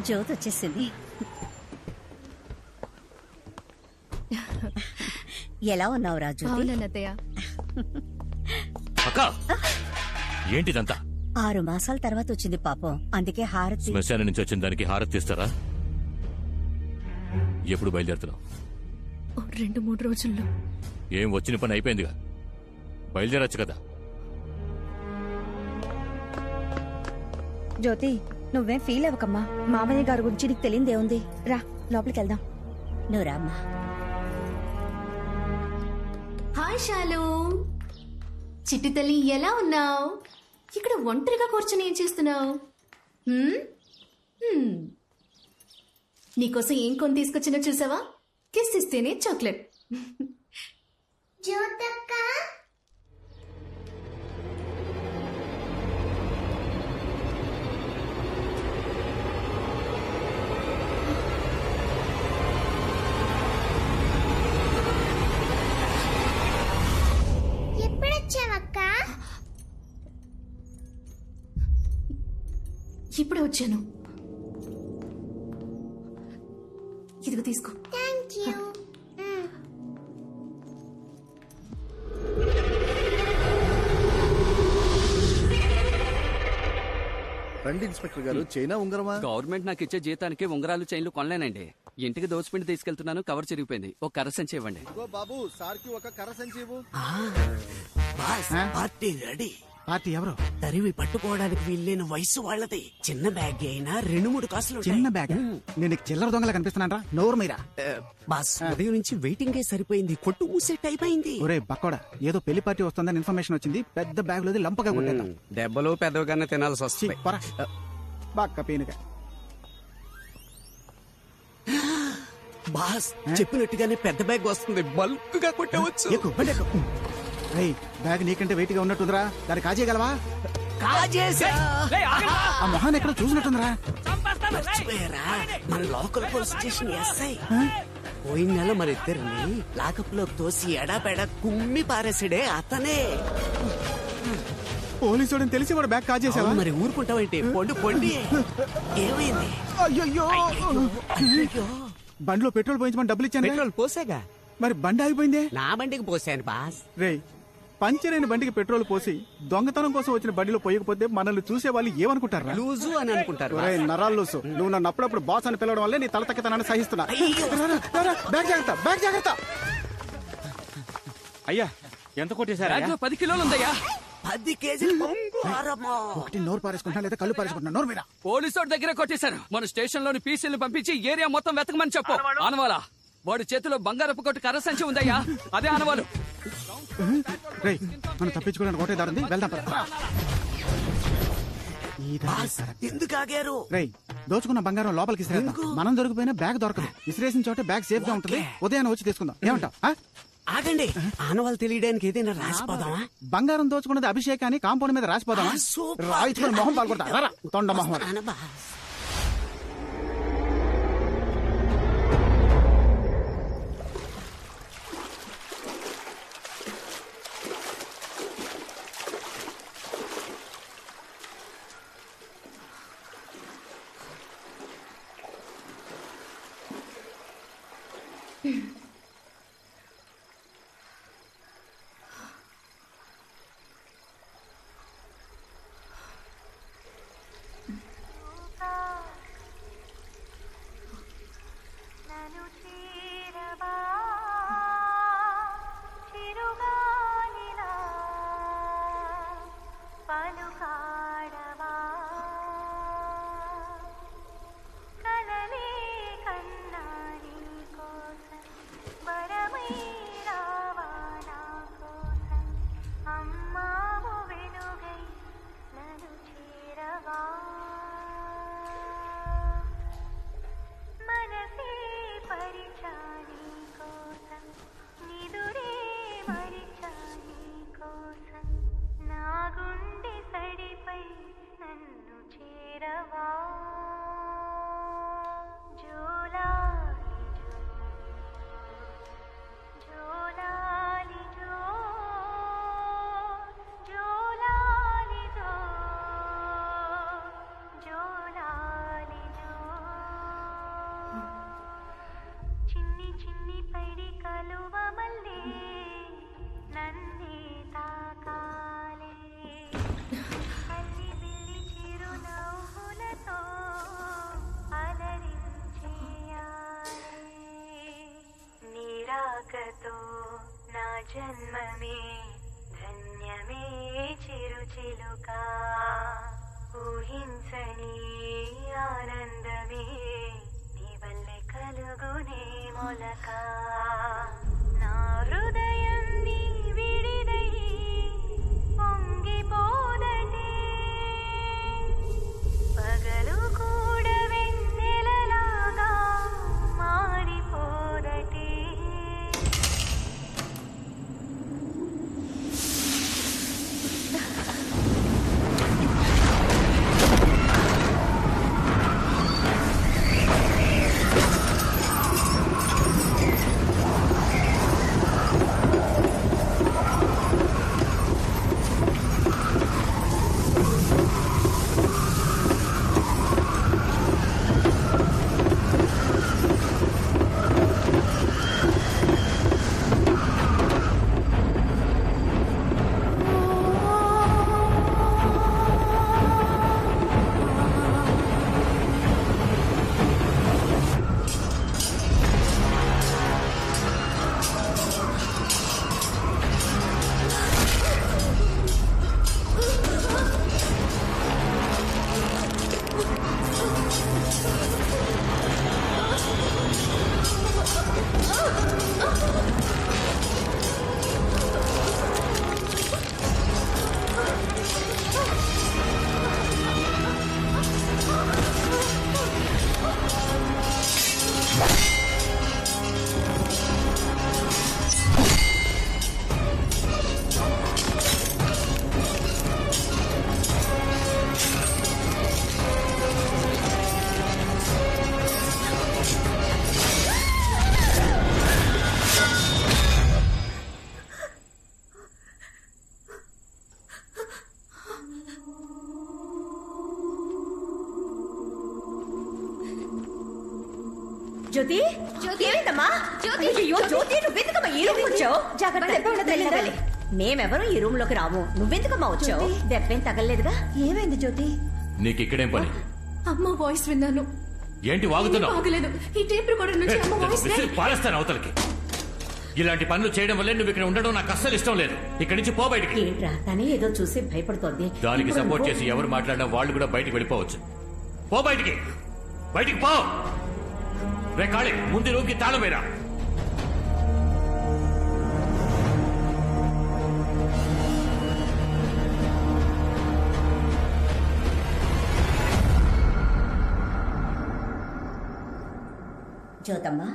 జ్యోతి వచ్చేసింది. ఎలా ఉన్నావు రాజు? అక్క ఏంటిదంతా? 6 మాసాల తర్వాత వచ్చింది పాపం, అందుకే హారతి. శ్మశానం నుంచి వచ్చిన దానికి హారతి ఇస్తారా? ఎప్పుడు బయలుదేరుతున్నావు? 2-3 రోజుల్లో. ఏం వచ్చిన పని అయిపోయిందిగా, బయలుదేరచ్చు కదా. జ్యోతి, నువ్వేం ఫీల్ అవ్వకమ్మా. మామయ్య గారి గురించి నీకు తెలియదేముంది. రా లోపలికి వెళ్దాం. నువ్వు రామ్మా. హాయ్ శాలు, చిట్టి తల్లి ఎలా ఉన్నావు? ఇక్కడ ఒంటరిగా కూర్చొని ఏం చేస్తున్నావు? నీకోసం ఏం కొని తీసుకొచ్చినా చూసావా? కిస్ ఇస్తేనే చాక్లెట్. ఇప్పుడే వచ్చాను. ఇదిగో తీసుకో. రండి ఇన్స్పెక్టర్ గారు. చైనా ఉంగరమా? గవర్నమెంట్ నాకు ఇచ్చే జీతానికి ఉంగరాలు చైన్లు కొనలేనండి. ఇంటికి దోచిపిండి తీసుకెళ్తున్నాను, కవర్ చిరిగిపోయింది. ఒక కర్ర సంచి ఇవ్వండి. బాబు, సార్కి ఒక కర్ర సంచి ఇవ్వు. Party ready. పార్టీ ఎవరు? తరివి పట్టుకోవడానికి వీల్లేని వయసు వాళ్ళది. చిన్న బ్యాగ్ అయినా 2-3 కాసులు. చిన్న బ్యాగ్? నేను చిల్లర దొంగలా కనిపిస్తున్నారా? నోరు మీరా? బాస్, ఉదయం నుంచి వెయిటింగ్ సరిపోయింది. కొట్టు మూసే టైం అయింది. ఒరే బక్కోడా, ఏదో పెళ్లి పార్టీ వస్తుందని ఇన్ఫర్మేషన్ వచ్చింది. పెద్ద బ్యాగ్ లోది లంపగా కొట్టేద్దాం. దెబ్బలు పెద్దగానే తినాల్సి వస్తుంది. బాక్క పీనుగా. బాస్ చెప్పినట్టుగానే పెద్ద బ్యాగ్ వస్తుంది. బల్క్ గా కొట్టవచ్చు. బ్యాగ్ నీకంటే వెయిట్ గా ఉన్నట్టుందిరా, దాన్ని కాజేయగలవా? ఆ మొహాన్ని ఎక్కడ చూసినట్టుందిరా. మన లోకల్ పోలీస్ స్టేషన్ ఎస్ఐ పోయిన నెల మరి ఇద్దరిని లాకప్ లోకి తోసి ఎడాపెడా కుమ్మి పారేసాడే అతనే. పోలీసు తెలిసి వాడు బ్యాగ్ కాజేసావా? మరి ఊరుకుంటావంటే పొండి పొండి. ఏమైంది? అయ్యో, బండిలో పెట్రోల్ పోయించమని డబ్బులు ఇచ్చాను. పెట్రోల్ పోసాగా. మరి బండి ఆగిపోయిందే. నా బండికి పోసాను బాస్. రే, పంచర్ అయిన బండికి పెట్రోల్ పోసి దొంగతనం కోసం వచ్చిన బండిలో పోయకపోతే మనల్ని చూసే వాళ్ళు ఏమనుకుంటారా? లూజు అని అనుకుంటారు. నరాలు లూసు. నువ్వు నన్ను అప్పుడప్పుడు బాస్ అని పిలవడం వల్లే నీ తల తక్కతనాన్ని సహిస్తున్నా. బ్యాగ్ జాగ్రత్త, బ్యాగ్ జాగ్రత్త. అయ్యా, ఎంత కొట్టేశారు? 10 కిలోలు ఉందయ్యా. 10 కేజీలు ఒకటి నోరు పారేసుకుంటున్నా లేదా కళ్ళు పారేసుకుంటున్నా? నోరు మీద. పోలీసు దగ్గర కొట్టేశారు. మన స్టేషన్ లోని పీసీలు పంపించి ఏరియా మొత్తం వెతకమని చెప్పు. ఆనవాలా వాడి చేతిలో బంగారపు కొట్టు కర్ర సంచి ఉందయ్యా, అదే ఆనవాలు. మనం తప్పించుకోవడానికి ఒకటే దారుంది, వెళ్దాం. ఎందుకు ఆగారు? దోచుకున్న బంగారం లోపలికి ఇసిరేద్దాం. మనం దొరికిపోయినా బ్యాగ్ దొరకదు. ఇసిరేసిన చోట బ్యాగ్ సేఫ్ గా ఉంటుంది. ఉదయాన్నే వచ్చి తీసుకుందాం. ఏమంటావ్? ఆగండి, ఆనవాళ్ళు తెలియడానికి ఏదైనా రాసిపోదామా? బంగారం దోచుకున్నది అభిషేక్ అని కాంపౌండ్ మీద రాసిపోదామా? రాయించుకుని మొహం పాల్గొంటా. తొండ మొహం. జన్మమే ధన్యమే చిరుచిలుక ఊహించని ఆనందమే నీ వల్లే కలుగునే మొలక నా హృదయం నీ విడిదై పొంగిపోదటే పగలు కూడా వెన్నెలలాగా మారిపోదటే జ్యోతి ఏమైందమ్మా అయ్యో జ్యోతి నువ్వెందుకమ్మా ఈ రూమ్ వచ్చావు జాగ్రత్త మేమెవరూ ఈ రూమ్ లోకి రాము నువ్వెందుకమ్మా వచ్చావు దెబ్బేం తగలలేదుగా ఏమైంది జ్యోతి నీకు ఇక్కడేం పని అమ్మ వాయిస్ విన్నాను. ఏంటి వాగుతున్నావు బాగలేదు. ఈ టేప్ రికార్డర్ నుంచి అమ్మ వాయిస్ విసిరి పారేస్తాను అవతలకి. ఇలాంటి పనులు చేయడం వల్లే నువ్వు ఇక్కడ ఉండడం నాకు అస్సలు ఇష్టం లేదు. ఇక్కడి నుంచి పో బయటికి. ఏంట్రా తనే ఏదో చూసి భయపడుతోంది. దానికి సపోర్ట్ చేసి ఎవరు మాట్లాడినా వాళ్ళు కూడా బయటికి వెళ్ళిపోవచ్చు. పో బయటికి, బయటికి పో. రే కాళీ, ముందు రూమ్కి తాళం వేరా. జ్యోతమ్మా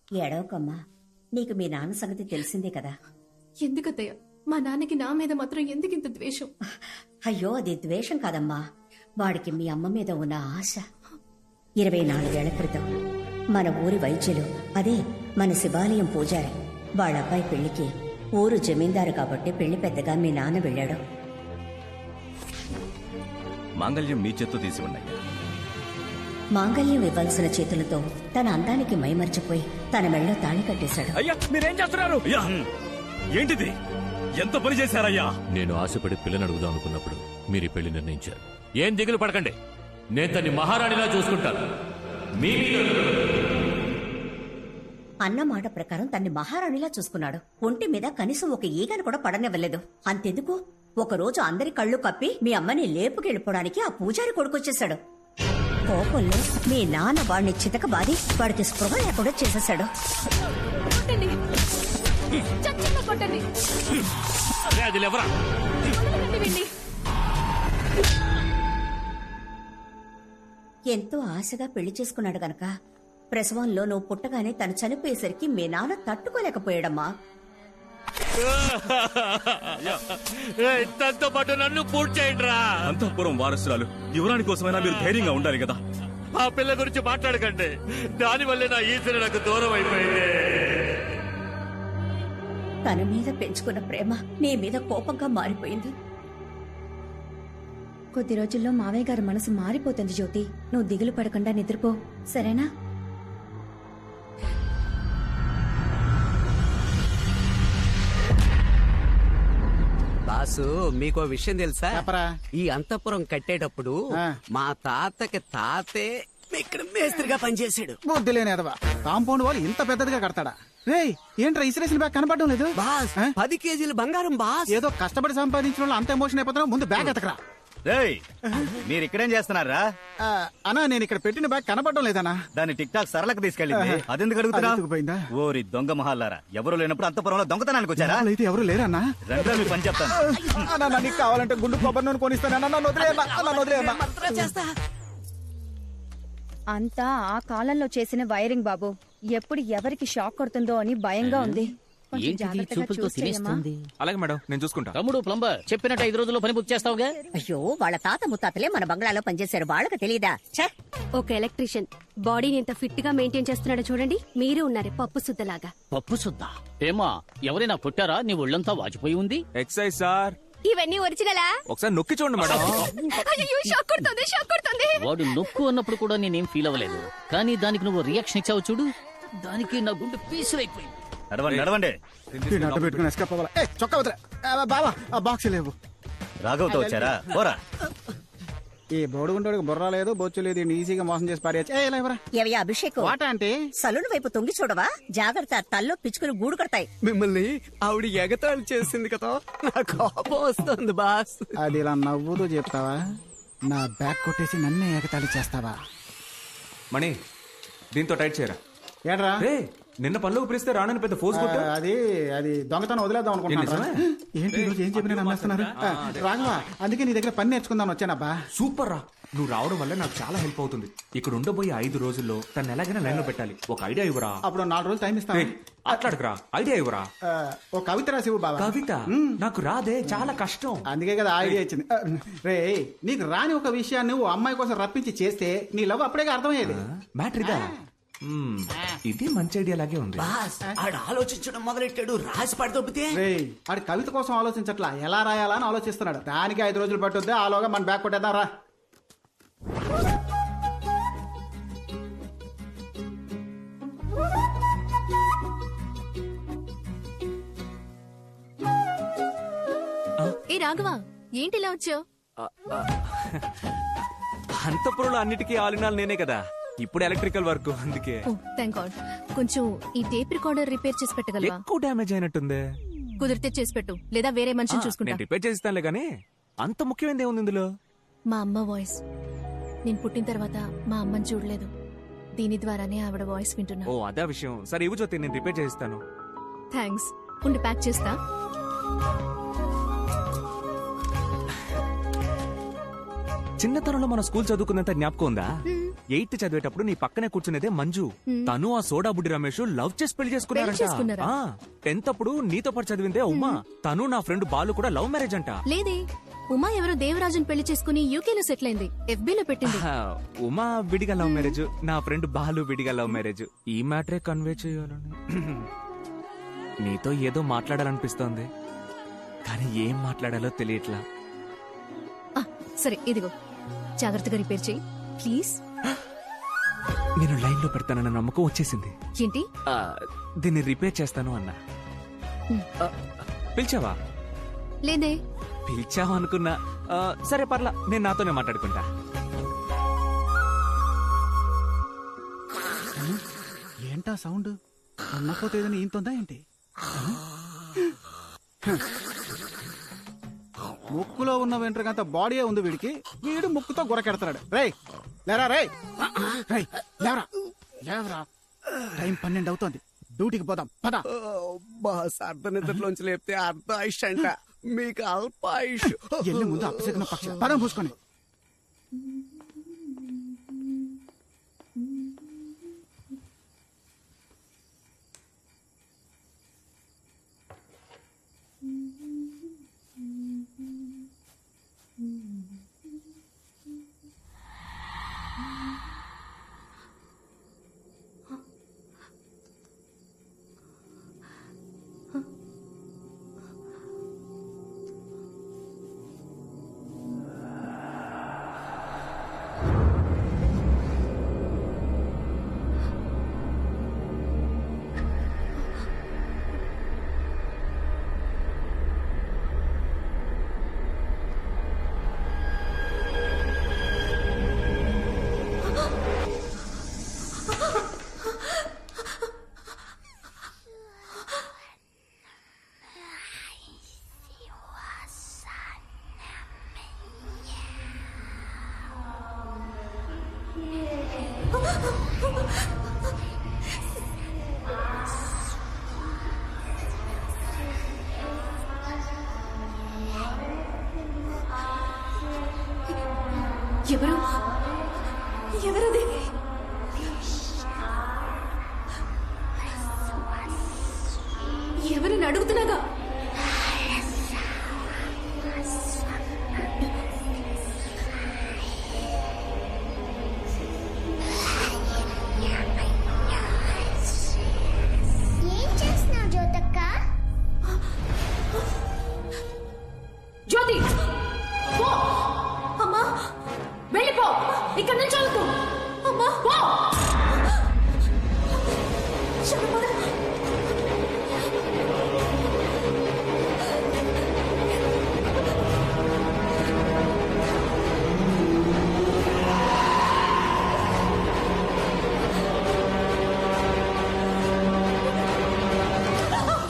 ఏడవకమ్మా, నీకు మీ నాన్న సంగతి తెలిసిందే కదా. ఎందుకత్తయ్య మా నాన్నకి నా మీద మాత్రం ఎందుకింత ద్వేషం? అయ్యో అది ద్వేషం కాదమ్మా, వాడికి మీ అమ్మ మీద ఉన్న ఆశ. 24 ఏళ్ల క్రితం మన ఊరి వైద్యులు, అదే మన శివాలయం పూజారి వాళ్ళ అబ్బాయి పెళ్లికి ఊరు జమీందారు కాబట్టి పెళ్లి పెద్దగా మీ నాన్న వెళ్ళాడు. మాంగళ్యం మీ చేత్తో తీసి ఉన్నాయి. మాంగళ్యం ఇవ్వాల్సిన చేతులతో తన అందానికి మైమర్చిపోయి తన మెళ్ళో తాళి కట్టేశాడు. అయ్యా మీరేం చేస్తున్నారు? అయ్యా ఏంటిది? ఎంత పని చేశారయ్యా? నేను ఆశపడి పిల్లని అడుగుదాం అనుకున్నప్పుడు మీరు ఈ పెళ్లి నిర్ణయించారు. ఏం దిగులు పడకండి, నేను తన్ని మహారాణిలా చూసుకుంటాను. మీ అన్న మాట ప్రకారం తన్ని మహారాణిలా చూసుకున్నాడు. ఒంటి మీద కనీసం ఒక ఈగను కూడా పడనివ్వలేదు. అంతెందుకు, ఒకరోజు అందరి కళ్ళు కప్పి మీ అమ్మని లేపుకెళ్ళిపోవడానికి ఆ పూజారి కొడుకొచ్చేశాడు. కోపంలో మీ నాన్న వాడిని చితకబాది వాడికి స్పృహ లేకుండా చేసేశాడు. కొట్టండి, చచ్చిందా కొట్టండి. అది లేవరా. వదలకండి వీణ్ణి. ఎంతో ఆశగా పెళ్లి చేసుకున్నాడు గనక ప్రసవంలో నువ్వు పుట్టగానే తను చనిపోయేసరికి మీ నాన్న తట్టుకోలేకపోయాడమ్మా. తనతో పాటు నన్ను పూర్తి చేయండి రా. అంతఃపురం వారసురాలు యువరాణి కోసమైనా మీరు ధైర్యంగా ఉండాలి కదా. ఆ పిల్ల గురించి మాట్లాడకండి, దానివల్లే నా ఈశ్వరు నాకు దూరం అయిపోయింది. తన మీద పెంచుకున్న ప్రేమ నీ మీద కోపంగా మారిపోయింది. కొద్ది రోజుల్లో మావయ్య గారి మనసు మారిపోతుంది జ్యోతి. నువ్వు దిగులు పడకుండా నిద్రపో, సరేనా? బాసు మీకో విషయం తెలుసా? చెప్పరా. ఈ అంతఃపురం కట్టేటప్పుడు ఆ. మా తాతకి తాతే ఇక్కడ మేస్త్రిగా పనిచేశాడు. బుద్ధి లేనేదవా, కాంపౌండ్ వాళ్ళు ఇంత పెద్దదిగా కడతాడా? రేయ్, ఏంట్రా ఇసిరేసిన బ్యాగ్ కనపడడం లేదు? బాస్ 10 కేజీల బంగారం బాస్. ఏదో కష్టపడి సంపాదించిన వాళ్ళు అంత ఎమోషన్ అయిపోతున్నావు. ముందు బ్యాగ్ ఎతకరా. రేయ్, మీరు ఇక్కడేం చేస్తున్నారా? అన్నా, నేను ఇక్కడ పెట్టిన బ్యాగ్ కనపడడం లేదన్నా. దాన్ని టిక్ టాక్ సరళకు తీసుకెళ్ళింది. అదెందుకు అడుగుతున్నా? పోయిందా? ఓరి దొంగ మహాలారా, ఎవరు లేనప్పుడు అంతపురంలో దొంగతనానికి వచ్చారా? అయితే ఎవరు లేరన్నా. రండి, మీ పని చెప్తాను. అన్నా, నీకు కావాలంటే గుండు కొబ్బరి నూనె కొనిస్తాను. చేస్తా. అంతా ఆ కాలంలో చేసిన వైరింగ్ బాబు. ఎప్పుడు ఎవరికి షాక్ కొడుతుందో అని భయంగా ఉంది. కొంచెం జాగ్రత్తగా చూసి చేయమ్మా. అలాగే మేడం, నేను చూసుకుంటా. తమ్ముడు ప్లంబర్ చెప్పినట్టు 5 రోజుల్లో పని పూర్తి చేస్తావుగా? అయ్యో, వాళ్ళ తాత ముత్తాతలే మన బంగ్లాలో పనిచేశారు, వాళ్ళకి తెలియదా? ఒక ఎలక్ట్రీషియన్ బాడీని ఎంత ఫిట్ గా మెయింటైన్ చేస్తున్నాడో చూడండి. మీరు ఉన్నారే పప్పు సుద్దలాగా. పప్పు సుద్దా? ఏమా, ఎవరైనా పుట్టారా? నీ ఒళ్ళంతా వాచిపోయి ఉంది. Excise sir. ఇవన్నీ ఒరిజినలా? ఒకసారి నొక్కి చూడండి మేడం. అయ్యో, షాక్ కొడుతుంది, షాక్ కొడుతుంది. వాడు నొక్కు అన్నప్పుడు కూడా నేనేం ఫీల్ అవ్వలేదు, కానీ దానికి నువ్వు రియాక్షన్ ఇచ్చావు చూడు, దానికి నా గుండె పీసులైపోయింది. నడవండి. పెట్టుకుని ఎస్కేప్ అవ్వాలా? చొక్కా వదిలే బావా, ఆ బాక్స్ లేవు. రాఘవతో వచ్చారా? పోరా. ఈ బోడుగుంటోడికి బుర్ర లేదు, బొచ్చు లేదు, ఈజీగా మోసం చేసి పారేయచ్చు. ఏవయ్యా అభిషేక్, వాట అంటే సలూన్ వైపు తొంగి చూడవా? జాగ్రత్త, తల్లో పిచ్చుకుని గూడు కడతాయి. మిమ్మల్ని ఆవిడ ఎగతాళి చేసింది కదా, నా కోపం వస్తుంది బాస్. అది ఇలా నవ్వుతూ చెప్తావా? నా బ్యాగ్ కొట్టేసి నన్నే ఎగతాళి చేస్తావా? మణి, దీంతో టైట్ చేయరా. ఏడ్రా, నిన్న పనులు పిలిస్తే రానని పెద్ద ఫోర్స్ కొట్టా. అది దొంగతనం వదిలేద్దాం అనుకుంటున్నా. ఏంటి ఈరోజు ఏం చెప్పినా నమ్మేస్తున్నారు? రాఘవా, అందుకే నీ దగ్గర పని నేర్చుకుందాం వచ్చానబ్బా. సూపర్ రా, నువ్వు రావడం వల్ల నాకు చాలా హెల్ప్ అవుతుంది. ఇక్కడ ఉండబోయే 5 రోజుల్లో తను ఎలాగైనా లైన్ లో పెట్టాలి. ఒక ఐడియా ఇవ్వరా? అప్పుడు 4 రోజులు టైం ఇస్తాను. అట్లాడకురా, ఐడియా ఇవ్వరా. ఒక కవిత రాసివు బాబా. కవిత నాకు రాదే, చాలా కష్టం. అందుకే కదా ఐడియా ఇచ్చింది. రే, నీకు రాని ఒక విషయాన్ని నువ్వు అమ్మాయి కోసం రప్పించి చేస్తే నీ లవ్ అప్పుడే అర్థమయ్యేది. మ్యాటర్ ఇదా? ఇది మంచి ఐడియా లాగే ఉంది. ఆడు ఆలోచించడం మొదలెట్టాడు, రాసి పడదొబ్బితే. ఆడు కవిత కోసం ఆలోచించట్లా, ఎలా రాయాలా అని ఆలోచిస్తున్నాడు. దానికి 5 రోజులు పట్టుద్ది. ఆలోగా మన బ్యాగ్ కొట్టేద్దాం రా. ఏ రాఘవా, ఏంటి ఇలా వచ్చావు? అంతపురంలో అన్నిటికీ ఆలినాలు నేనే కదా, ఇప్పుడు ఎలక్ట్రికల్ వర్క్, అందుకే. Thank God. కొంచెం ఈ టేప్ రికార్డర్ రిపేర్ చేసి పెట్టగలవా? ఎక్కువ డ్యామేజ్ అయినట్టుంది. కుదిరితే చేసి పెట్టు, లేదా వేరే మనిషిని చూసుకుంటా. నేను రిపేర్ చేస్తానులే, గానీ అంత ముఖ్యమైనది ఏముంది ఇందులో? మా అమ్మ వాయిస్. నేను పుట్టిన తర్వాత మా అమ్మని చూడలేదు, దీని ద్వారానే ఆవిడ వాయిస్ వింటున్నా. ఓ, అదే విషయం. సరే ఇవ్వు జ్యోతి, నేను రిపేర్ చేస్తాను. థ్యాంక్స్. ఉండి ప్యాక్ చేస్తా. చిన్నతనంలో మన స్కూల్ చదువుకున్నంత జ్ఞాపకం ఉందా? 8th చదివేటప్పుడు నీ పక్కనే కూర్చునేదే మంజు. తను ఆ సోడా బుడ్డి రమేష్ లవ్ చేసి పెళ్లి చేసుకున్నారంట. 10th అప్పుడు నీతో పాటు చదివిందే ఉమా, తను నా ఫ్రెండ్ బాలు కూడా లవ్ మ్యారేజ్ అంట. లేదే, ఉమా ఎవరో దేవరాజుని పెళ్లి చేసుకుని యూకేలో సెటిల్ అయింది. FB లో పెట్టింది. ఉమా విడిగా లవ్ మ్యారేజ్, నా ఫ్రెండ్ బాలు విడిగా లవ్ మ్యారేజ్. ఈ మ్యాటరే కన్వే చేయాలని నీతో ఏదో మాట్లాడాలనిపిస్తోంది, కానీ ఏం మాట్లాడాలో తెలియట్లా. సరే ఇదిగో, జాగ్రత్తగా రిపేర్ చేయి ప్లీజ్. నేను లైన్ లో పెడతానన్న నమ్మకం వచ్చేసింది. ఏంటి? దీన్ని రిపేర్ చేస్తాను అన్నా. పిలిచావా? లేదే. పిలిచావా అనుకున్నా. సరే పర్లా, నేను నాతోనే మాట్లాడుకుంటా. ఏంటా సౌండ్? అన్నపోతే ఏదైనా ఈంతుందా ఏంటి? ముక్కులో ఉన్న వెంట్రుకంత బాడీయే ఉంది వీడికి, వీడు ముక్కుతో గురకెడతాడు. రేయ్ లేరా, రేయ్ లేవరా, లేవరా. టైం 12 అవుతోంది, డ్యూటీకి పోదాం పద. బాస్ అర్ధనిద్రలోంచి లేపితే అర్ధ ఆయుష్ అంట, మీకు అల్ప ఆయుష్. ఎల్లి ముందు అపశకున పక్షి, పదం పూసుకొని. ఎవరు ఎవరది? ఎవరిని అడుగుతున్నాగా? ఏం చేస్తున్నావు జ్యోతక్క? జ్యోతి పో! అమ్మా వెళ్ళిపో, ఇక్కడ నుంచి చదువుకో. అమ్మా పో! శరపద!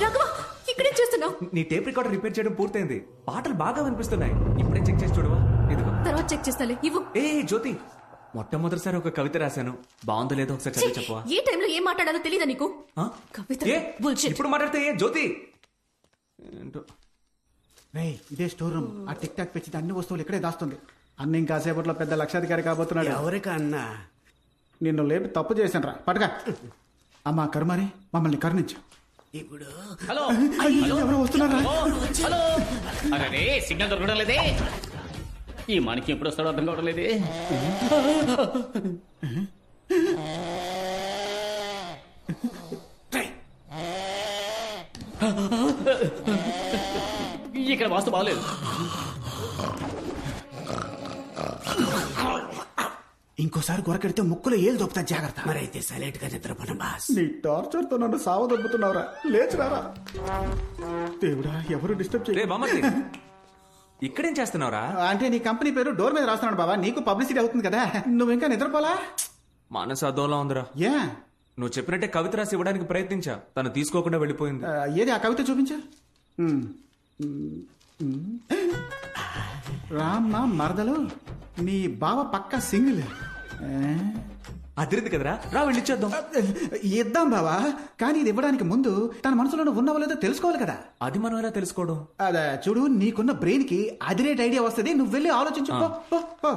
రాఘవ, ఇక్కడేం చేస్తున్నావు? నీ టేప్ రికార్డర్ రిపేర్ చేయడం పూర్తయింది. పాటలు బాగా వినిపిస్తున్నాయి. ఇప్పుడే చెక్ చేసి చూడవా? ఇదిగో. తర్వాత చెక్ చేస్తాలే, ఇవ్వు. ఏ జ్యోతి, మొట్టమొదటిసారి ఒక కవిత రాశాను. బాగుందో లేదో ఒకసారి చదివి చెప్పవా? ఏ టైంలో ఏం మాట్లాడాలో తెలీదా నీకు? ఆ? కవిత ఏ? bullshit. ఇప్పుడు మాట్లాడితే ఏ జ్యోతి? ఏంటో. రేయ్, ఇదే స్టోర్ రూమ్. ఆ టిక్ టాక్ పెంచితే అన్ని వస్తువులు ఇక్కడే దాస్తుంది. అన్న ఇంకాసేపట్లో పెద్ద లక్షాధికారి కాబోతున్నాడు. ఎవరికన్నా నిన్ను లేపి తప్పు చేశాను రా, పట్టుగా. అమ్మా కరుమారి, మమ్మల్ని కరుణించు. ఇప్పుడు హలో ఎవరో వస్తున్నారా? హలో అరే సిగ్నల్ దొరకడం లేదే. ఈ మాణిక్యం ఎప్పుడు వస్తాడో అర్థం కావడం లేదే. ఇక్కడ వాస్తు బాగలేదు. ఇంకోసారి గొరకెడితే ముక్కులో ఏళ్ళు దొప్పుతా, జాగ్రత్త. మరైతే సైలెంట్ గా నిద్రపోను బాస్. నీ టార్చర్ తో నన్ను సావదొబ్బుతున్నావురా. లేచిరారా దేవుడా, ఎవరు డిస్టర్బ్ రే బామ్మర్ది, ఇక్కడేం చేస్తున్నావురా? అంటే నీ కంపెనీ పేరు డోర్ మీద రాస్తున్నాడు బాబా, నీకు పబ్లిసిటీ అవుతుంది కదా. నువ్వు ఇంకా నిద్రపోలా? మనసు అదోలా ఉందిరా. ఏ నువ్వు చెప్పినట్టే కవిత రాసి ఇవ్వడానికి ప్రయత్నించా, తను తీసుకోకుండా వెళ్ళిపోయింది. ఏది ఆ కవిత చూపించు. రామ్మ మరదలు, నీ బావ పక్క సింగిల్. అదిరింది కదరా, రా వెళ్ళిచ్చేద్దాం. ఇద్దాం బావా, కానీ ఇది ఇవ్వడానికి ముందు తన మనసులో ఉన్నావో లేదో తెలుసుకోవాలి కదా. అది మనం ఎలా తెలుసుకోవడం? అదే చూడు, నీకున్న బ్రెయిన్ కి అదిరేట్ ఐడియా వస్తుంది. నువ్వు వెళ్ళి ఆలోచించు. పో, పో, పో.